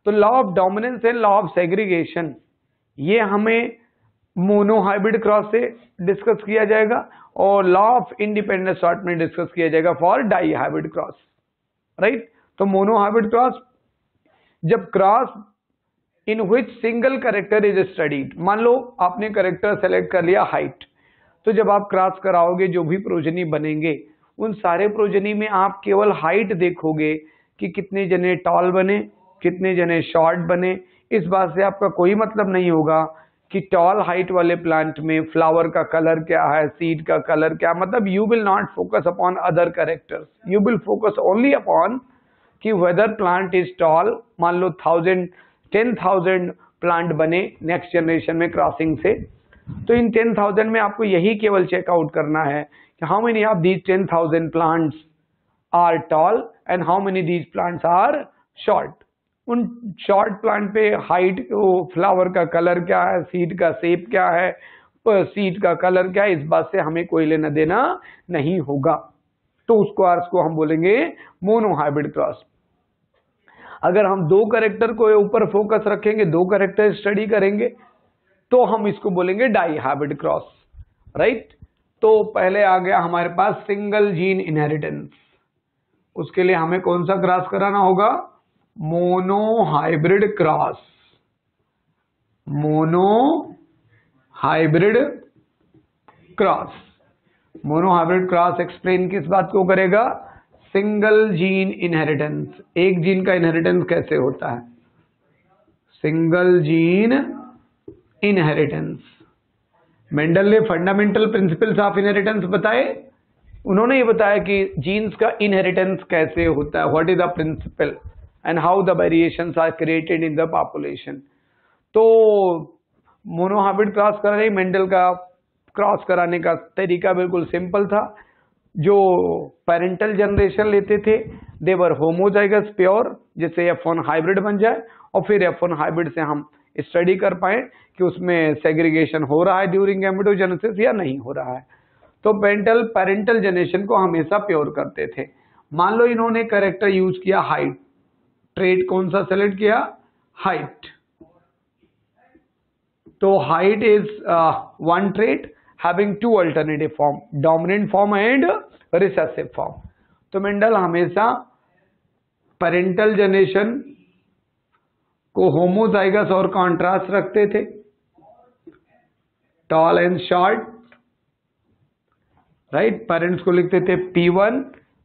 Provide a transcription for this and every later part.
तो law of dominance and law of segregation ये हमें मोनोहाइब्रिड क्रॉस से डिस्कस किया जाएगा और लॉ ऑफ इंडिपेंडेंट सॉर्ट में डिस्कस किया जाएगा for dihybrid cross, right. तो मोनोहाइब्रिड क्रॉस, जब cross in which single character is studied, मान लो आपने कैरेक्टर सेलेक्ट कर लिया हाइट, तो जब आप क्रॉस कराओगे जो भी प्रोजनी बनेंगे उन सारे प्रोजनी में आप केवल हाइट देखोगे कि कितने जने टॉल बने, कितने जने शॉर्ट बने। इस बात से आपका कोई मतलब नहीं होगा कि टॉल हाइट वाले प्लांट में फ्लावर का कलर क्या है, सीड का कलर क्या, मतलब you will not focus upon other characters, you will focus only upon कि वेदर प्लांट इज टॉल। मान लो 10,000 प्लांट बने नेक्स्ट जनरेशन में क्रॉसिंग से, तो इन 10,000 में आपको यही केवल चेकआउट करना है कि how many of these 10,000 plants are tall and how many these plants are short. उन शॉर्ट प्लांट पे हाइट, फ्लावर का कलर क्या है, सीड का शेप क्या है, सीड का कलर क्या है, इस बात से हमें कोई लेना देना नहीं होगा। तो उसको अर्थ को हम बोलेंगे मोनोहाइब्रिड क्रॉस। अगर हम दो कैरेक्टर को ऊपर फोकस रखेंगे, दो कैरेक्टर स्टडी करेंगे, तो हम इसको बोलेंगे डाई हाइब्रिड क्रॉस, राइट। तो पहले आ गया हमारे पास सिंगल जीन इनहेरिटेंस। उसके लिए हमें कौन सा क्रॉस कराना होगा? Monohybrid cross. Monohybrid cross, monohybrid cross explain किस बात को करेगा? Single gene inheritance. एक जीन का इनहेरिटेंस कैसे होता है? Single gene inheritance. मेंडल ने फंडामेंटल प्रिंसिपल्स ऑफ इनहेरिटेंस बताए। उन्होंने ये बताया कि जीन्स का इनहेरिटेंस कैसे होता है, what is the principle and how the variations are created in the population. तो मोनोहाइब्रिड क्रॉस कराने, मेंडल का क्रॉस कराने का तरीका बिल्कुल सिंपल था। जो पेरेंटल जनरेशन लेते थे दे वर होमोजाइगस प्योर, जिससे F1 हाइब्रिड बन जाए, और फिर F1 हाइब्रिड से हम स्टडी कर पाए कि उसमें सेग्रीगेशन हो रहा है ड्यूरिंग गैमेटोजेनेसिस या नहीं हो रहा है। तो पेरेंटल जनरेशन को हमेशा प्योर करते थे। मान लो इन्होंने कैरेक्टर यूज किया हाइट, ट्रेट कौन सा सेलेक्ट किया? हाइट। तो height is one trait having two alternative form, dominant form and recessive form। तो मेंडल हमेशा पेरेंटल जनरेशन को होमोजाइगस और कॉन्ट्रास्ट रखते थे, tall and short, right. Parents को लिखते थे P1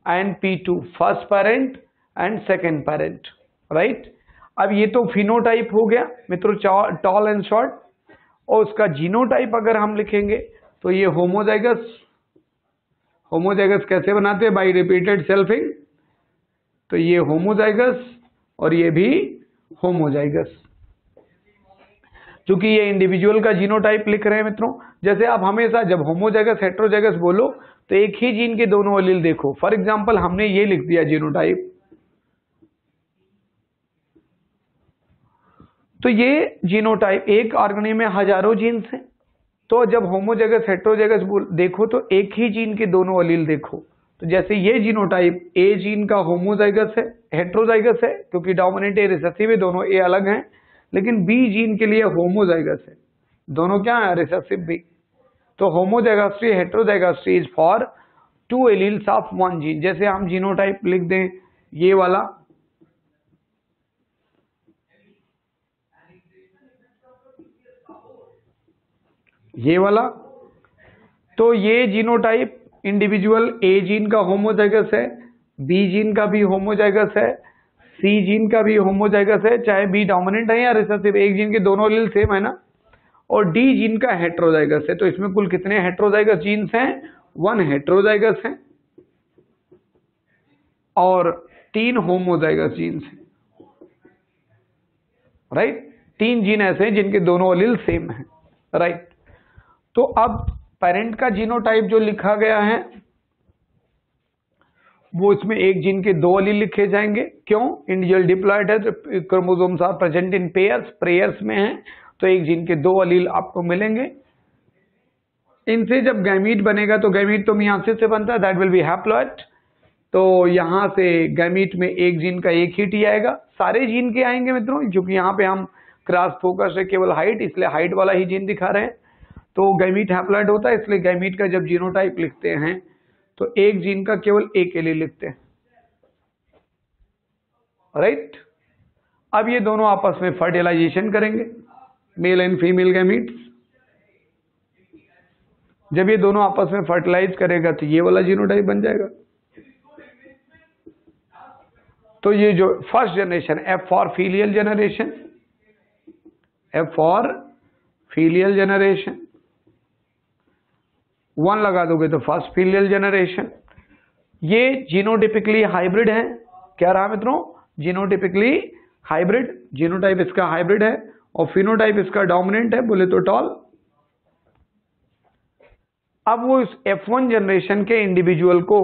and P2, first parent and second parent, right. अब ये तो फिनोटाइप हो गया मित्रों, टॉल एंड शॉर्ट। और उसका जीनोटाइप अगर हम लिखेंगे तो ये होमोजाइगस। होमोजाइगस कैसे बनाते हैं? By repeated selfing. तो ये होमोजाइगस और ये भी होमोजाइगस। क्योंकि ये इंडिविजुअल का जीनोटाइप लिख रहे हैं मित्रों। जैसे आप हमेशा जब होमोजाइगस हेटेरोजाइगस बोलो तो एक ही जीन के दोनों एलील देखो। फॉर एग्जांपल हमने ये लिख दिया जीनोटाइप, तो ये जीनोटाइप, एक ऑर्गेनिज्म में हजारों जीन्स हैं। तो जब होमोजाइगस हेटेरोजाइगस देखो तो एक ही जीन के दोनों एलील देखो। तो जैसे ये जीनोटाइप ए जीन का होमोजाइगस है, हेटेरोजाइगस है क्योंकि डोमिनेंट ए रिसेसिव है, दोनों ए अलग हैं। लेकिन बी जीन के लिए होमोजाइगस है, दोनों क्या है? रिसेसिव भी। तो homozygosity heterozygosity is for two alleles of one gene. जैसे हम जीनोटाइप लिख दें ये वाला, ये वाला, तो ये जीनोटाइप इंडिविजुअल ए जीन का होमोजाइगस है, बी जीन का भी होमोजाइगस है, सी जीन का भी होमोजाइगस है, चाहे बी डोमिनेंट है या रिसेसिव, एक जीन के दोनों एलील सेम है ना। और डी जीन का हेटेरोजाइगस है। तो इसमें कुल कितने हेटेरोजाइगस जीन्स हैं? 1 हेटेरोजाइगस है और 3 होमोजाइगस जीन्स हैं, राइट। 3 जीन ऐसे हैं जिनके दोनों एलील सेम हैं, राइट। तो अब पेरेंट का जीनोटाइप जो लिखा गया है वो इसमें एक जीन के 2 एलील लिखे जाएंगे। क्यों? इंडिविजुअल डिप्लॉयड है, chromosomes are present in pairs में है, तो एक जीन के 2 एलील आपको मिलेंगे। इनसे जब गैमीट बनेगा तो गैमीट तो मियोसिस से बनता है, दैट विल बी हैप्लॉइड। तो यहाँ से गैमीट में एक जीन का एक ही टी आएगा, सारे जीन के आएंगे मित्रों, क्योंकि यहाँ पे हम क्रॉस फोकस है केवल हाइट, इसलिए हाइट वाला ही जीन दिखा रहे हैं। तो गैमीट हैप्लॉइड होता है, इसलिए गैमीट का जब जीनोटाइप लिखते हैं तो एक जीन का केवल एक एलील लिखते हैं, राइट। अब ये दोनों आपस में फर्टिलाइजेशन करेंगे, मेल एंड फीमेल गैमीट्स। जब ये दोनों आपस में फर्टिलाइज करेगा तो ये वाला जीनोटाइप बन जाएगा। तो ये जो first generation F for filial generation, F for filial generation, 1 लगा दोगे तो फर्स्ट फीलियल जनरेशन। ये जीनोटिपिकली हाइब्रिड है, क्या रहा मित्रों, जीनोटिपिकली हाइब्रिड, जीनोटाइप इसका हाइब्रिड है और फिनोटाइप इसका डोमिनेंट है, बोले तो टॉल। अब वो इस F1 जनरेशन के इंडिविजुअल को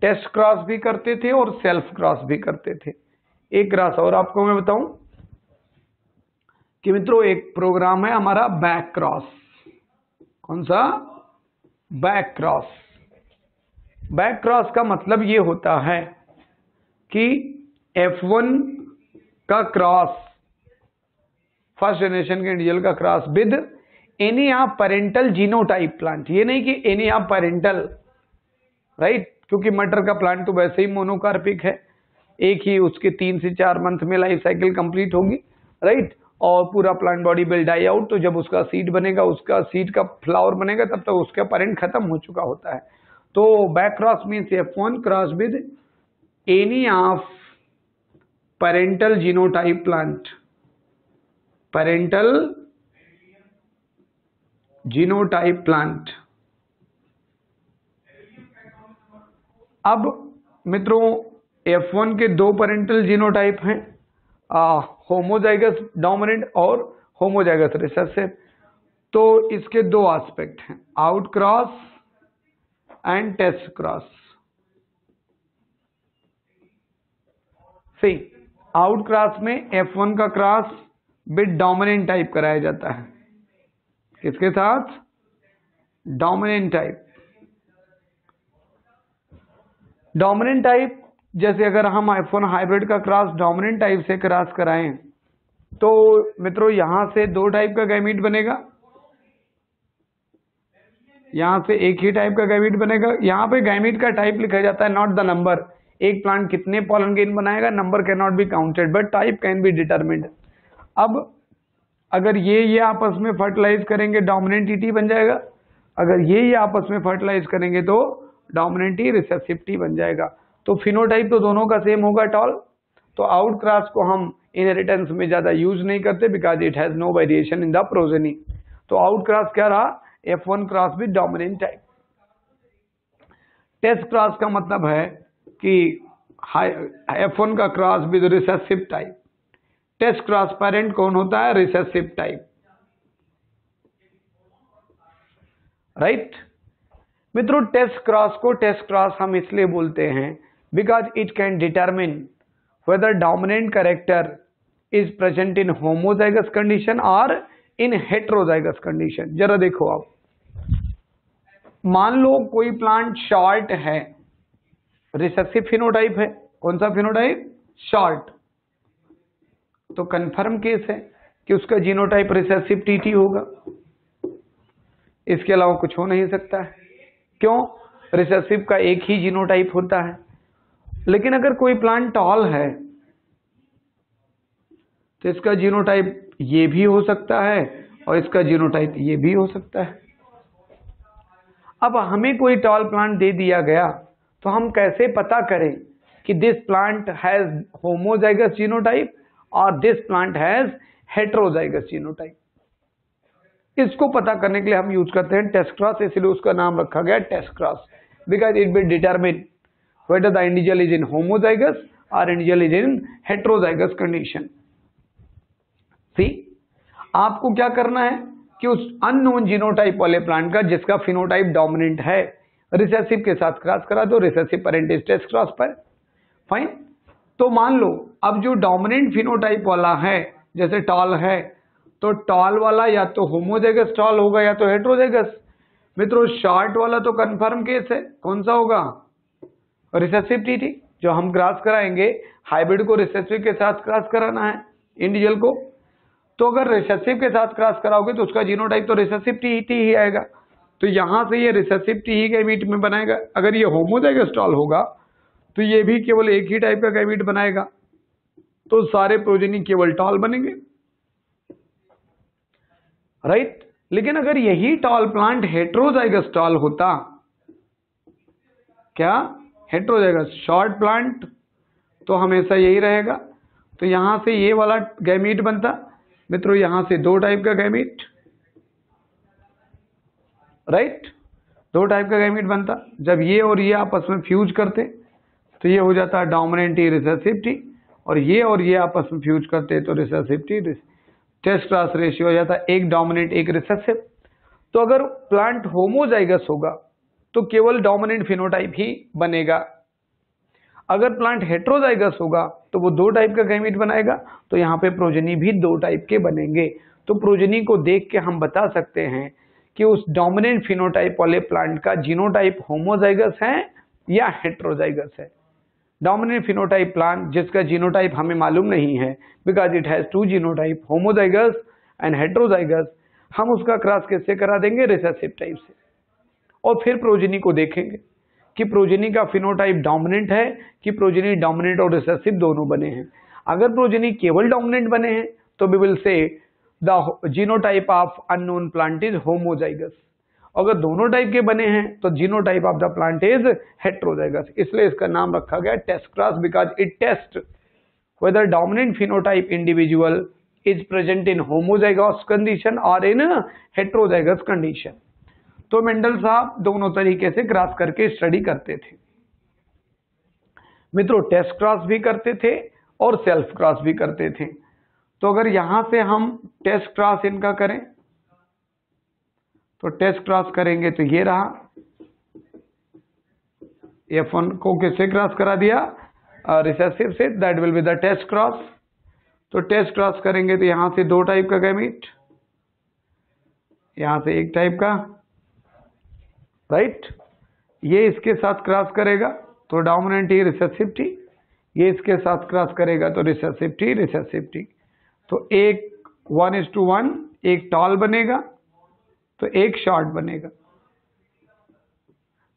टेस्ट क्रॉस भी करते थे और सेल्फ क्रॉस भी करते थे। एक क्रॉस और आपको मैं बताऊं कि मित्रों एक प्रोग्राम है हमारा बैक क्रॉस। कौन सा? Back cross. बैक क्रॉस का मतलब ये होता है कि F1 का क्रॉस, फर्स्ट जनरेशन के इंडिविजुअल का cross with any of parental genotype plant. ये नहीं कि एनी ऑफ पेरेंटल, राइट, क्योंकि मटर का प्लांट तो वैसे ही मोनोकार्पिक है, एक ही उसके 3 से 4 मंथ में लाइफ साइकिल कंप्लीट होगी, राइट, और पूरा plant body will die out. तो जब उसका सीड बनेगा, उसका सीड का फ्लावर बनेगा, तब तक उसका पेरेंट खत्म हो चुका होता है। तो back cross means F1 cross with any of parental genotype plant, parental genotype plant. अब मित्रों F1 के 2 पेरेंटल जीनोटाइप हैं, होमोजाइगस डोमिनेंट और होमोजाइगस रिसेसिव। तो इसके 2 एस्पेक्ट हैं, out cross and test cross. See out cross में F1 का क्रॉस विद डोमिनेंट टाइप कराया जाता है, किसके साथ? Dominant type. डोमिनेंट टाइप जैसे अगर हम F1 हाइब्रिड का क्रॉस डोमिनेंट टाइप से क्रॉस कराएं तो मित्रों यहां से 2 टाइप का गैमीट बनेगा, यहां से एक ही टाइप का गैमीट बनेगा। यहां पे गैमीट का टाइप लिखा जाता है, नॉट द नंबर। एक प्लांट कितने पॉलन ग्रेन बनाएगा, number can not be counted but type can be determined. अब अगर ये आपस में फर्टिलाइज करेंगे डोमिनेंट टी बन जाएगा, अगर ये आपस में फर्टिलाइज करेंगे तो डोमिनेंट टी रिसेसिव टी बन जाएगा। तो फिनोटाइप तो दोनों का सेम होगा टॉल। तो आउट क्रॉस को हम इनहेरिटेंस में ज्यादा यूज नहीं करते because it has no variation in the progeny. तो आउट क्रॉस क्या रहा? F1 cross with dominant type. Test cross का मतलब है कि F1 का cross with recessive type. Test cross parent कौन होता है? Recessive type, right. मित्रों टेस्ट क्रॉस को टेस्ट क्रॉस हम इसलिए बोलते हैं because it can determine whether dominant character is present in homozygous condition और इन हेटेरोजाइगस कंडीशन। जरा देखो आप, मान लो कोई प्लांट शॉर्ट है, रिसेसिव फिनोटाइप है। कौन सा फिनोटाइप? शॉर्ट। तो कंफर्म केस है कि उसका जीनोटाइप रिसेसिव टीटी होगा, इसके अलावा कुछ हो नहीं सकता है। क्यों? रिसेसिव का एक ही जीनोटाइप होता है। लेकिन अगर कोई प्लांट टॉल है तो इसका जीनोटाइप ये भी हो सकता है और इसका जीनोटाइप ये भी हो सकता है। अब हमें कोई टॉल प्लांट दे दिया गया तो हम कैसे पता करें कि this plant has homozygous genotype और this plant has heterozygous genotype? इसको पता करने के लिए हम यूज करते हैं टेस्ट क्रॉस, इसलिए उसका नाम रखा गया test cross because it will determine whether the individual is in homozygous or individual is in heterozygous condition. See, आपको क्या करना है कि उस अननोन जीनोटाइप वाले प्लांट का जिसका फिनोटाइप डोमिनेंट है रिसेसिव के साथ क्रॉस करा दो, recessive parent is test cross पर, फाइन। तो मान लो अब जो डोमिनेंट फिनोटाइप वाला है जैसे टॉल है, तो टॉल वाला या तो होमोजाइगस टॉल होगा या तो हेटेरोजाइगस। मित्रों शॉर्ट वाला तो कंफर्म केस है, कौन सा होगा? रिसेसिविटी जो हम क्रॉस कराएंगे, हाइब्रिड को रिसेसिव के साथ क्रॉस कराना है इंडिविजुअल को, तो अगर रिसेसिव के साथ क्रॉस कराओगे तो उसका जीनोटाइप तो रिसेसिव टी ही आएगा। तो यहां से ये रिसेसिव टी गैमीट में बनाएगा। अगर ये होमोजाइगस टॉल होगा तो ये भी केवल एक ही टाइप का गैमीट बनाएगा, तो सारे प्रोजेनी केवल टॉल बनेंगे, राइट। लेकिन अगर यही टॉल प्लांट हेट्रोजाइगस टॉल होता, क्या हेट्रोजाइगस शॉर्ट प्लांट, तो हमेशा यही रहेगा। तो यहां से ये वाला गैमीट बनता मित्रों, यहां से दो टाइप का गैमीट, राइट, दो टाइप का गैमीट बनता। जब ये और ये आपस में फ्यूज करते तो ये हो जाता है डोमिनेंट टी रिसेसिव टी, और ये आपस में फ्यूज करते तो recessive T. Test cross ratio हो जाता है एक डोमिनेंट एक रिसेसिव। तो अगर प्लांट होमोजाइगस होगा तो केवल डोमिनेंट फिनोटाइप ही बनेगा। अगर प्लांट हेट्रोजाइगस होगा तो वो दो टाइप का गैमीट बनाएगा, तो यहाँ पे प्रोजेनी भी दो टाइप के बनेंगे। तो प्रोजेनी को देख के हम बता सकते हैं कि उस डोमिनेंट फिनोटाइप वाले प्लांट का जीनोटाइप होमोजाइगस है या हेट्रोजाइगस है। डोमिनेंट फिनोटाइप प्लांट जिसका जीनोटाइप हमें मालूम नहीं है, because it has two genotype homozygous and heterozygous, हम उसका क्रॉस कैसे करा देंगे, रिसेसिव टाइप से। और फिर प्रोजेनी को देखेंगे कि प्रोजेनी का फिनोटाइप डोमिनेंट है कि प्रोजेनी डोमिनेंट और रिसेसिव दोनों बने हैं। अगर प्रोजेनी केवल डोमिनेंट बने हैं तो we will say the genotype of unknown plant is homozygous. अगर दोनों टाइप के बने हैं तो genotype of the plant is heterozygous. इसलिए इसका नाम रखा गया test cross, because it test whether dominant phenotype individual is present in homozygous condition or in heterozygous condition। तो मेंडल साहब दोनों तरीके से क्रॉस करके स्टडी करते थे मित्रों, टेस्ट क्रॉस भी करते थे और सेल्फ क्रॉस भी करते थे। तो अगर यहां से हम टेस्ट क्रॉस इनका करें तो टेस्ट क्रॉस करेंगे तो ये रहा, F1 को किससे क्रॉस करा दिया, रिसेसिव से, that will be the test cross. तो टेस्ट क्रॉस करेंगे तो यहां से दो टाइप का गैमीट, यहां से एक टाइप का, राइट। ये इसके साथ क्रॉस करेगा तो डोमिनेंट टी रिसेसिव टी, ये इसके साथ क्रॉस करेगा तो रिसेसिव टी। तो एक 1:1 एक टॉल बनेगा तो एक शॉर्ट बनेगा।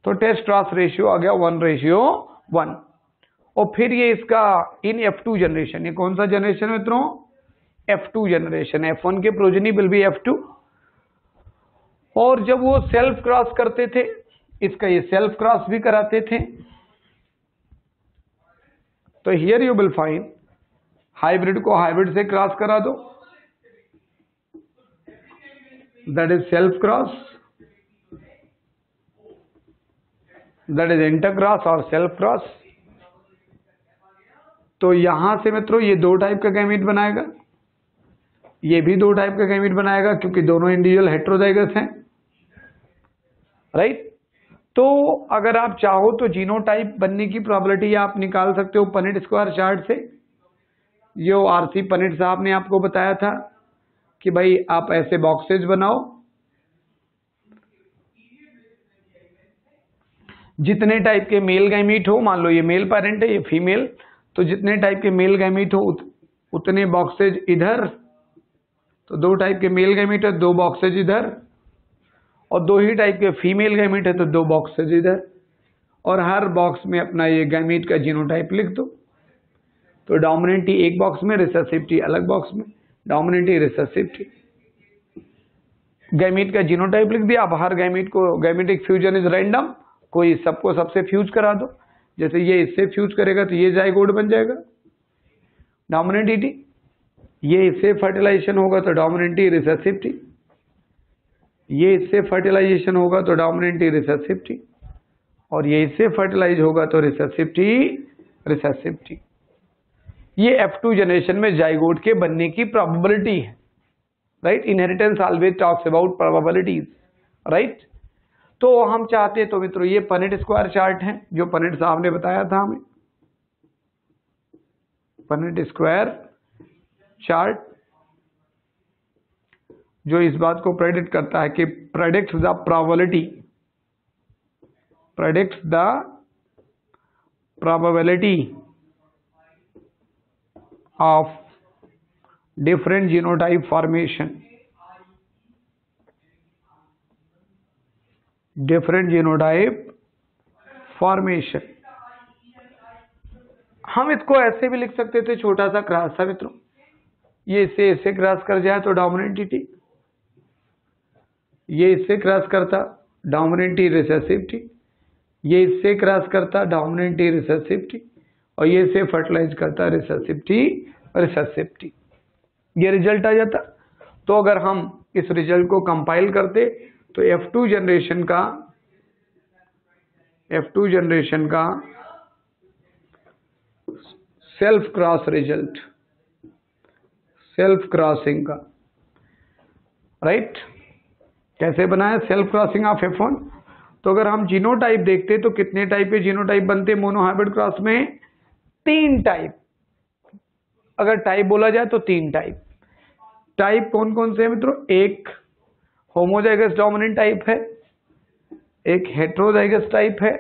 तो टेस्ट क्रॉस रेशियो आ गया 1:1। और फिर ये इसका इन F2 जनरेशन, ये कौन सा जनरेशन है मित्रों, F2 जनरेशन। F1 के प्रोजेनी विल बी F2। और जब वो सेल्फ क्रॉस करते थे, इसका ये सेल्फ क्रॉस भी कराते थे। तो here you will find hybrid को हाइब्रिड से क्रॉस करा दो, that is self cross, that is inter cross और सेल्फ क्रॉस। तो यहां से मित्रों ये दो टाइप का गैमीट बनाएगा, ये भी दो टाइप का गैमीट बनाएगा क्योंकि दोनों इंडिविजुअल हेट्रोजाइगस हैं, राइट। तो अगर आप चाहो तो जीनोटाइप बनने की प्रोबेबिलिटी आप निकाल सकते हो पनेट स्क्वायर चार्ट से। जो आरसी पनेट साहब ने आपको बताया था कि भाई आप ऐसे बॉक्सेज बनाओ, जितने टाइप के मेल गैमीट हो, मान लो ये मेल पेरेंट है ये फीमेल, तो जितने टाइप के मेल गैमीट हो उतने बॉक्सेज इधर, तो दो टाइप के मेल गैमीट है दो बॉक्सेज इधर, और दो ही टाइप के फीमेल गैमीट है तो दो बॉक्सेज इधर, और हर बॉक्स में अपना ये गैमीट का जीनोटाइप लिख दो। तो डोमिनेंट टी एक बॉक्स में, रिसेसिव टी अलग बॉक्स में, dominant T recessive T. Gamete का जीनोटाइप लिख दिया। अब हर गैमीट को, गैमीटिक फ्यूजन इज रैंडम, कोई सबको सबसे फ्यूज करा दो। जैसे ये इससे फ्यूज करेगा तो ये जाइगोट बन जाएगा डोमिनेंट टी, ये इससे फर्टिलाइजेशन होगा तो डोमिनेंट टी रिसेसिव टी, ये इससे फर्टिलाइजेशन होगा तो डोमिनेंट टी रिसेसिव टी, और ये इससे फर्टिलाइज होगा तो रिसेसिव टी। ये F2 जनरेशन में जाइगोट के बनने की प्रोबेबिलिटी है, right. Inheritance always talks about probabilities, right. तो हम चाहते तो मित्रों ये पनेट स्क्वायर चार्ट है जो पनेट साहब ने बताया था हमें, पनेट स्क्वायर चार्ट जो इस बात को प्रेडिक्ट करता है कि predicts the probability of different genotype formation, different genotype formation। हम इसको ऐसे भी लिख सकते थे, छोटा सा क्रॉस था मित्रों, ये इससे इससे क्रॉस कर जाए तो डोमिनेंट टी, ये इससे क्रॉस करता डोमिनेंट टी रिसेसिव टी, ये इससे क्रॉस करता डोमिनेंट टी रिसेसिव टी, और ये इससे फर्टिलाइज करता रिसेसिव टी रिसेसिव टी, ये रिजल्ट आ जाता। तो अगर हम इस रिजल्ट को कंपाइल करते तो F2 जनरेशन का self cross result, self crossing का, राइट। कैसे बनाया सेल्फ क्रॉसिंग ऑफ F1? तो अगर हम जीनोटाइप देखते तो कितने टाइप के जीनोटाइप बनते मोनोहाइब्रिड क्रॉस में? 3 टाइप। अगर टाइप बोला जाए तो 3 टाइप। टाइप कौन कौन से हैं मित्रों? एक होमोजाइगस डोमिनेंट टाइप है, एक हेट्रोजाइगस टाइप है,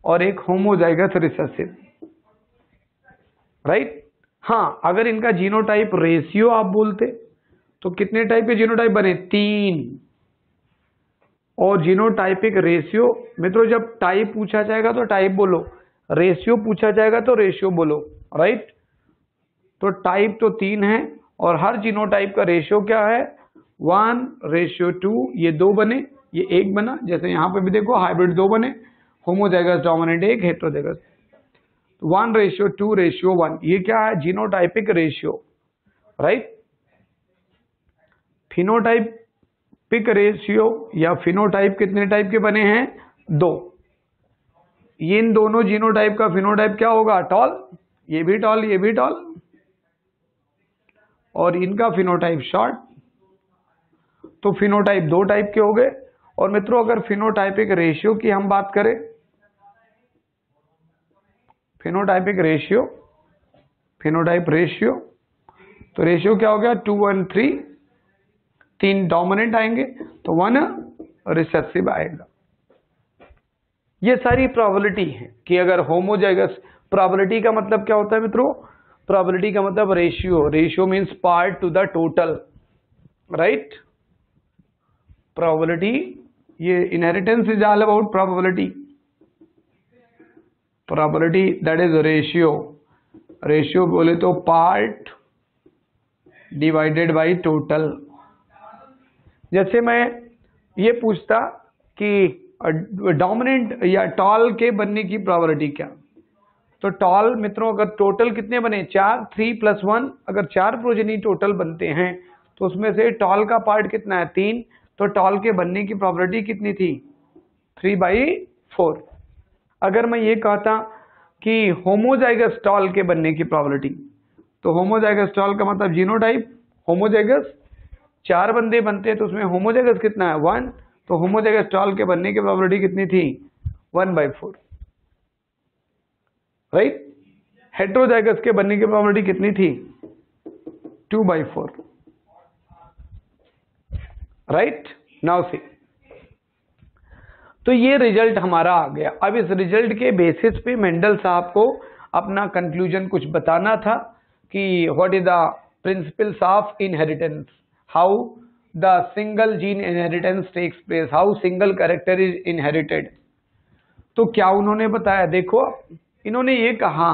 और एक होमोजाइगस रिसेसिव, राइट। हाँ, अगर इनका जीनोटाइप रेशियो आप बोलते तो कितने टाइप के जीनोटाइप बने? 3। और जीनोटाइपिक रेशियो मित्रों, जब टाइप पूछा जाएगा तो टाइप बोलो, रेशियो पूछा जाएगा तो रेशियो बोलो, राइट। तो टाइप तो 3 है, और हर जीनोटाइप का रेशियो क्या है? 1:2। ये 2 बने, ये 1 बना, जैसे यहां पे भी देखो हाइब्रिड 2 बने, होमोजाइगस डोमिनेंट 1, हेट्रोजाइगस 1:2:1। ये क्या है? Genotypic ratio, right. Phenotypic ratio या फिनोटाइप कितने टाइप के बने हैं? 2। इन दोनों जीनोटाइप का फिनोटाइप क्या होगा? टॉल, ये भी टॉल, ये भी टॉल, और इनका फिनोटाइप शॉर्ट। तो फिनोटाइप 2 टाइप के हो गए। और मित्रों, अगर फिनोटाइपिक रेशियो की हम बात करें, फिनोटाइपिक रेशियो, फिनोटाइप रेशियो, तो रेशियो क्या हो गया? 2:3। 3 डोमिनेंट आएंगे तो 1 रिसेसिव आएगा। ये सारी प्रोबेबिलिटी है कि अगर होमोजाइगस, प्रोबेबिलिटी का मतलब क्या होता है मित्रों? प्रोबेबिलिटी का मतलब ratio, ratio means part to the total, right. Probability, ये inheritance is all about probability. Probability that is ratio, ratio बोले तो पार्ट डिवाइडेड बाय टोटल। जैसे मैं ये पूछता कि डोमिनेंट या टॉल के बनने की प्रोबेबिलिटी क्या, तो टॉल मित्रों अगर टोटल कितने बने? 4, 3 + 1, अगर 4 प्रोजेनी टोटल बनते हैं तो उसमें से टॉल का पार्ट कितना है? 3। तो टॉल के बनने की प्रोबेबिलिटी कितनी थी? 3/4। अगर मैं ये कहता कि होमोजाइगस टॉल के बनने की प्रोबेबिलिटी, तो होमोजाइगस टॉल का मतलब जीनोटाइप होमोजाइगस, 4 बंदे बनते हैं तो उसमें होमोजाइगस कितना है? 1। तो होमोजाइगस टॉल के बनने की प्रोबेबिलिटी कितनी थी? 1/4, राइट। हेट्रोजाइगस के बनने की प्रोबेबिलिटी कितनी थी? 2/4, राइट। नाउ सी, तो ये रिजल्ट हमारा आ गया। अब इस रिजल्ट के बेसिस पे मेंडल साहब को अपना कंक्लूजन कुछ बताना था कि what is the principles of inheritance, how the single gene inheritance takes place, how single character is inherited. तो क्या उन्होंने बताया? देखो, इन्होंने ये कहा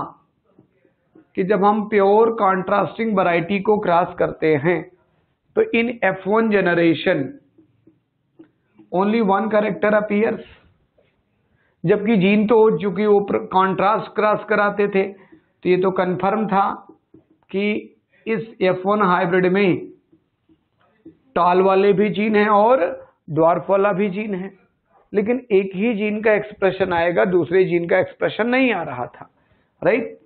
कि जब हम प्योर कॉन्ट्रास्टिंग वैरायटी को क्रॉस करते हैं तो इन F1 generation only 1 character appears, जबकि जीन तो चूंकि वो कॉन्ट्रास्ट क्रॉस कराते थे तो ये तो कंफर्म था कि इस F1 हाइब्रिड में टॉल वाले भी जीन हैं और ड्वार्फ वाला भी जीन है, लेकिन एक ही जीन का एक्सप्रेशन आएगा, दूसरे जीन का एक्सप्रेशन नहीं आ रहा था, राइट।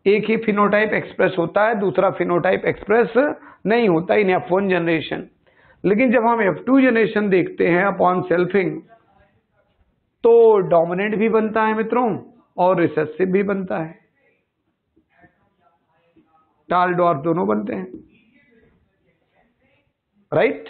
एक ही फिनोटाइप एक्सप्रेस होता है, दूसरा फिनोटाइप एक्सप्रेस नहीं होता इन F1 जनरेशन। लेकिन जब हम F2 जनरेशन देखते हैं अपॉन सेल्फिंग, तो डोमिनेंट भी बनता है मित्रों और रिसेसिव भी बनता है, टॉल ड्वार्फ दोनों बनते हैं, राइट।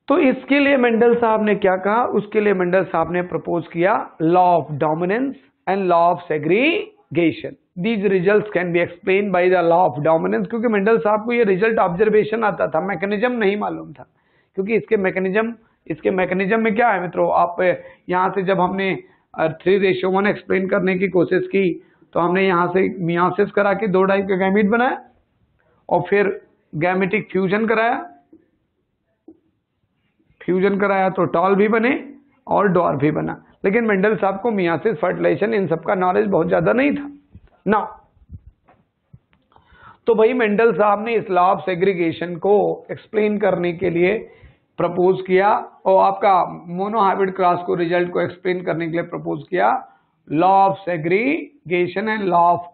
तो इसके लिए मेंडल साहब ने क्या कहा, उसके लिए मेंडल साहब ने प्रपोज किया law of dominance and law of segregation. These results can be explain by the law of dominance, क्योंकि मेंडल साहब को ये रिजल्ट ऑब्जर्वेशन आता था, मैकेनिज्म नहीं मालूम था। क्योंकि इसके मैकेनिज्म में क्या है मित्रों, आप यहां से जब हमने 3:1 एक्सप्लेन करने की कोशिश की तो हमने यहां से मियोसिस करा के 2 टाइप के गैमीट बनाया और फिर गैमेटिक फ्यूजन कराया तो टॉल भी बने और डॉर भी बना। लेकिन मेंडल साहब को मियोसिस, फर्टिलाइजेशन, इन सब का नॉलेज बहुत ज्यादा नहीं था ना। तो भाई मेंडल साहब ने इस लॉ ऑफ सेग्रीगेशन को एक्सप्लेन करने के लिए प्रपोज किया और आपका मोनोहाइब्रिड क्रॉस को रिजल्ट को एक्सप्लेन करने के लिए प्रपोज किया law of segregation and law of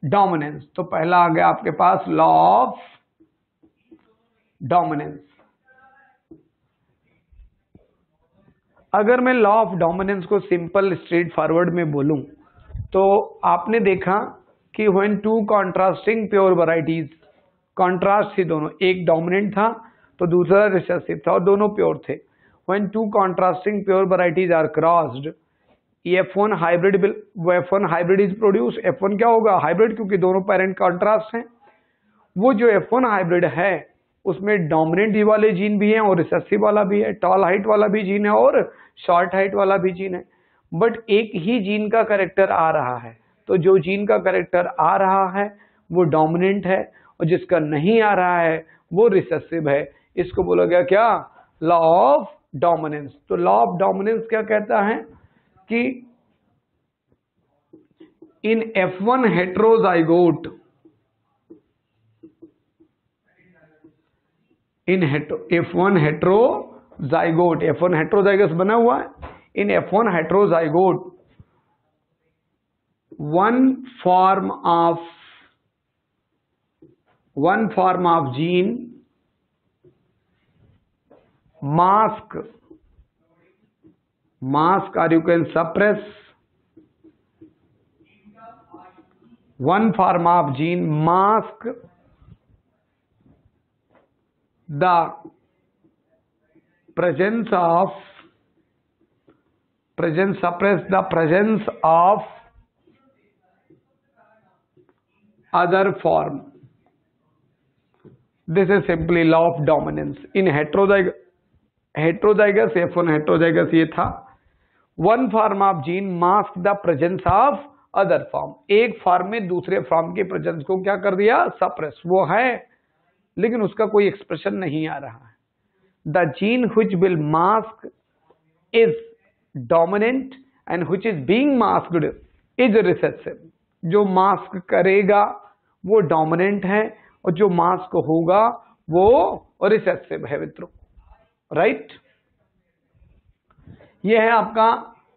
dominance. तो पहला आ गया आपके पास लॉ ऑफ डोमिनेंस। अगर मैं लॉ ऑफ डोमिनेंस को सिंपल स्ट्रेट फॉरवर्ड में बोलूं तो आपने देखा कि when two contrasting pure varieties, contrast थी दोनों, एक डोमिनेंट था तो दूसरा रिसेसिव था और दोनों प्योर थे। When two contrasting pure varieties are crossed, F1 hybrid is produce. F1 क्या होगा, हाइब्रिड, क्योंकि दोनों पेरेंट कॉन्ट्रास्ट हैं। वो जो F1 हाइब्रिड है उसमें डोमिनेंट वाले जीन भी हैं और रिसेसिव वाला भी है, टॉल हाइट वाला भी जीन है और शॉर्ट हाइट वाला भी जीन है। बट एक ही जीन का कैरेक्टर आ रहा है, तो जो जीन का कैरेक्टर आ रहा है वो डोमिनेंट है और जिसका नहीं आ रहा है वो रिसेसिव है। इसको बोला गया क्या, लॉ ऑफ डोमिनेंस। तो लॉ ऑफ डोमिनेंस क्या कहता है कि इन F1 हेट्रोजाइगोट, F1 हेट्रोजाइगस बना हुआ है, इन F1 heterozygote one form of gene mask or you can suppress, one form of gene mask the suppress the presence of other form. This is simply law of dominance. In heterozygous F1 heterozygous ये था, one form of gene mask the presence of other form. एक form में दूसरे form के presence को क्या कर दिया, सप्रेस। वो है लेकिन उसका कोई एक्सप्रेशन नहीं आ रहा है। The gene which will mask is dominant and which is being masked is recessive. जो मास्क करेगा वो डोमिनेंट है और जो मास्क होगा वो रिसेसिव है मित्रों, राइट। ये है आपका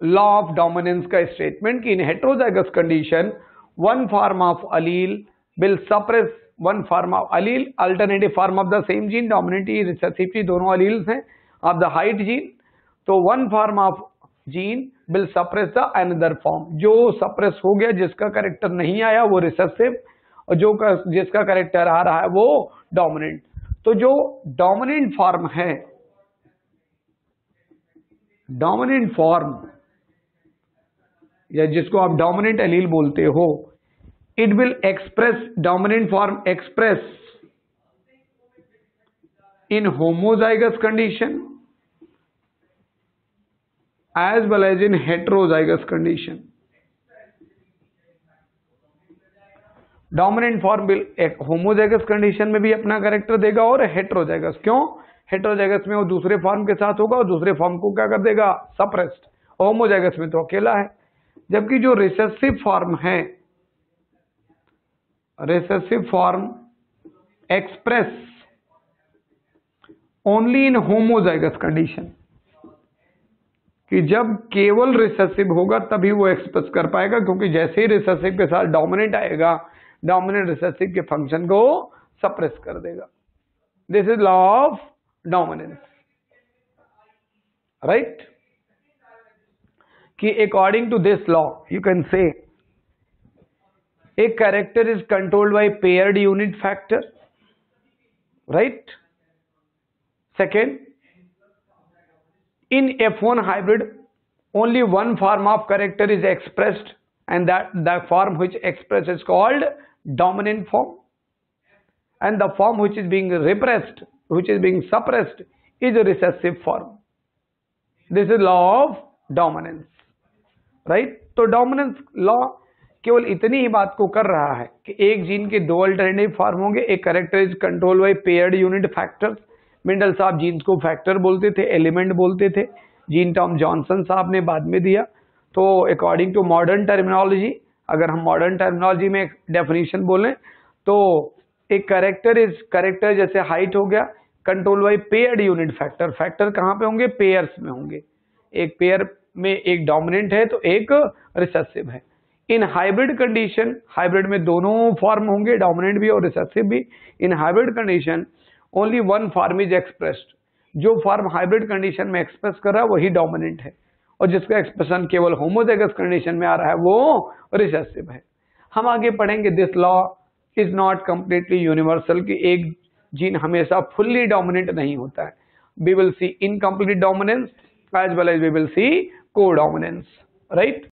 लॉ ऑफ डोमिनेंस का स्टेटमेंट कि in heterozygous condition one form of allele will suppress one form of allele, alternative form of the same gene, dominant recessivity दोनों अलील्स हैं ऑफ द हाइट जीन। तो one form of gene will suppress the another form, जो suppress हो गया, जिसका character नहीं आया वो रिसेसिव और जिसका कैरेक्टर आ रहा है वो डोमिनेंट। तो जो डोमिनेंट फॉर्म है, डोमिनेंट फॉर्म या जिसको आप डोमिनेंट एलील बोलते हो, it will express, dominant form express in homozygous condition as well as in heterozygous condition. Dominant form will homozygous condition में भी अपना कैरेक्टर देगा और हेट्रोजाइगस, क्यों, हेट्रोजाइगस में वो दूसरे फॉर्म के साथ होगा और दूसरे फॉर्म को क्या कर देगा, सप्रेस्ड। होमोजाइगस में तो अकेला है। जबकि जो रिसेसिव फॉर्म है, recessive form express only in homozygous condition, कि जब केवल रिसेसिव होगा तभी वो एक्सप्रेस कर पाएगा, क्योंकि जैसे ही रिसेसिव के साथ डोमिनेंट आएगा, डोमिनेंट रिसेसिव के फंक्शन को सप्रेस कर देगा। This is law of dominance, right. कि according to this law you can say a character is controlled by paired unit factor, right? Second, In F1 hybrid, only one form of character is expressed, and that the form which expressed is called dominant form, and the form which is being repressed, which is being suppressed, is a recessive form. This is law of dominance, right? तो dominance law केवल इतनी ही बात को कर रहा है कि एक जीन के दो अल्टरनेटिव फॉर्म होंगे, एक character is control by paired unit factors. Mendel साहब जीन्स को फैक्टर बोलते थे, एलिमेंट बोलते थे, जीन टॉम जॉनसन साहब ने बाद में दिया। तो अकॉर्डिंग टू मॉडर्न टर्मिनोलॉजी, अगर हम मॉडर्न टर्मिनोलॉजी में डेफिनेशन बोलें तो एक कैरेक्टर जैसे हाइट हो गया, control by paired unit factor. Factor कहाँ पे होंगे? पेयर्स में होंगे। एक पेयर में एक डोमिनेंट है तो एक रिसेसिव है। इन हाइब्रिड कंडीशन, हाइब्रिड में दोनों फॉर्म होंगे, डोमिनेंट भी और रिसेसिव भी। In hybrid condition only one form is expressed. जो फॉर्म हाइब्रिड कंडीशन में एक्सप्रेस कर रहा है वही डोमिनेंट है, और जिसका एक्सप्रेशन केवल होमोजाइगस कंडीशन में आ रहा है वो रिसेसिव है। हम आगे पढ़ेंगे this law is not completely universal, कि एक जीन हमेशा फुल्ली डोमिनेंट नहीं होता है। We will see incomplete dominance as well as we will see co-dominance, right?